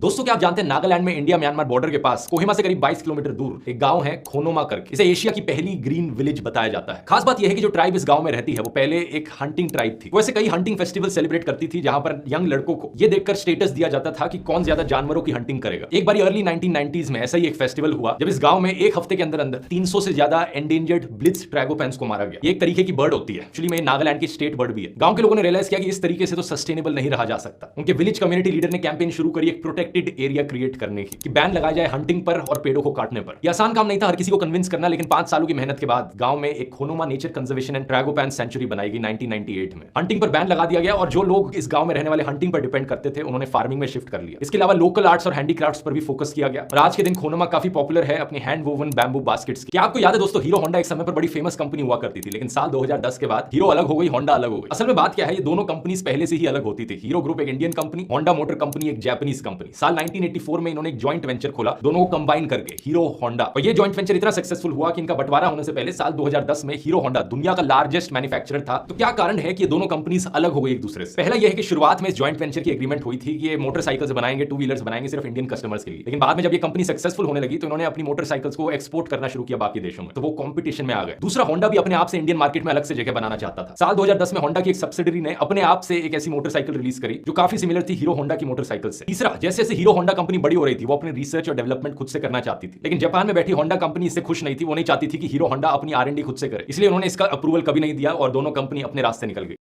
दोस्तों क्या आप जानते हैं नागालैंड में इंडिया म्यांमार बॉर्डर के पास कोहिमा से करीब 22 किलोमीटर दूर एक गांव है खोनोमा करके। इसे एशिया की पहली ग्रीन विलेज बताया जाता है। खास बात यह है कि जो ट्राइब इस गांव में रहती है वो पहले एक हंटिंग ट्राइब थी। वैसे कई हंटिंग फेस्टिवल सेलिब्रेट करती थी जहां पर यंग लड़कों को यह देखकर स्टेटस दिया जाता था कि कौन ज्यादा जानवरों की हंटिंग करेगा। एक बार अर्ली 1990s में ऐसा ही एक फेस्टिवल हुआ जब इस गांव में एक हफ्ते के अंदर अंदर 300 से ज्यादा एंडेंजर्ड ब्लिट्ज ट्रैगोपैंस को मारा गया। ये एक तरीके की बर्ड होती है, एक्चुअली में नागालैंड की स्टेट बर्ड भी है। गांव के लोगों ने रियलाइज किया कि इस तरीके से तो सस्टेनेबल नहीं रहा जा सकता। उनके विलेज कम्युनिटी लीडर ने कैंपेन शुरू करी एक प्रोटेक्टेड एरिया क्रिएट करने की, कि बैन लगाया जाए हंटिंग पर और पेड़ों को काटने पर। यह आसान काम नहीं था हर किसी को कन्विंस करना, लेकिन 5 सालों की मेहनत के बाद गांव में एक Khonoma nature conservation and tragopan sanctuary बनाई गई 1998 में। हंटिंग पर बैन लगा दिया गया और जो लोग इस गांव में रहने वाले हंटिंग पर डिपेंड करते थे उन्होंने फार्मिंग में शिफ्ट कर लिया। इसके अलावा लोकल आर्ट्स और हैंडीक्राफ्ट्स पर भी फोकस किया गया और आज के दिन खोनोमा काफी पॉपुलर है अपनी हैंड वोवन बैम्बू बास्केट्स। क्या आपको याद है दोस्तों, हीरो होंडा एक समय पर बड़ी फेमस कंपनी हुआ करती थी, लेकिन साल 2010 के बाद हीरो अलग हो गई, होंडा अलग हो गई। असल में बात क्या है, ये दोनों कंपनीज पहले से ही अलग होती थी। हीरो ग्रुप एक Indian company, Honda motor company एक जापानीज कंपनी। साल 1984 में इन्होंने एक जॉइंट वेंचर खोला, दोनों को कंबाइन करके हीरो होंडा। और ये जॉइंट वेंचर इतना सक्सेसफुल हुआ कि इनका बंटवारा होने से पहले साल 2010 में हीरो होंडा दुनिया का लार्जेस्ट मैन्युफैक्चरर था। तो क्या कारण है कि ये दोनों कंपनीज अलग हो गई एक दूसरे से? पहला यह है कि शुरुआत में इस जॉइंट वेंचर की एग्रीमेंट हुई थी कि ये मोटरसाइकिल्स बनाएंगे, टू व्हीलर्स बनाएंगे सिर्फ इंडियन कस्टमर्स के लिए। लेकिन बाद में जब ये कंपनी सक्सेसफुल होने लगी तो इन्होंने अपनी मोटरसाइकिल्स को एक्सपोर्ट करना शुरू किया बाकी देशों में, तो वो कंपटीशन में आ गए। दूसरा, होंडा भी अपने आप से इंडियन मार्केट में अलग से जगह बनाना चाहता था। साल 2010 में होंडा की एक सब्सिडरी ने अपने आप से एक ऐसी मोटरसाइकिल रिलीज करी जो काफी सिमिलर थी हीरो होंडा की मोटरसाइकिल से। तीसरा, जैसे जैसे हीरो होंडा कंपनी बड़ी हो रही थी वो अपनी रिसर्च और डेवलपमेंट खुद से करना चाहती थी, लेकिन जापान में बैठी होंडा कंपनी इससे खुश नहीं थी। वो नहीं चाहती थी कि हीरो होंडा अपनी R&D खुद से करे, इसलिए उन्होंने इसका अप्रूवल कभी नहीं दिया और दोनों कंपनी अपने रास्ते निकल गई।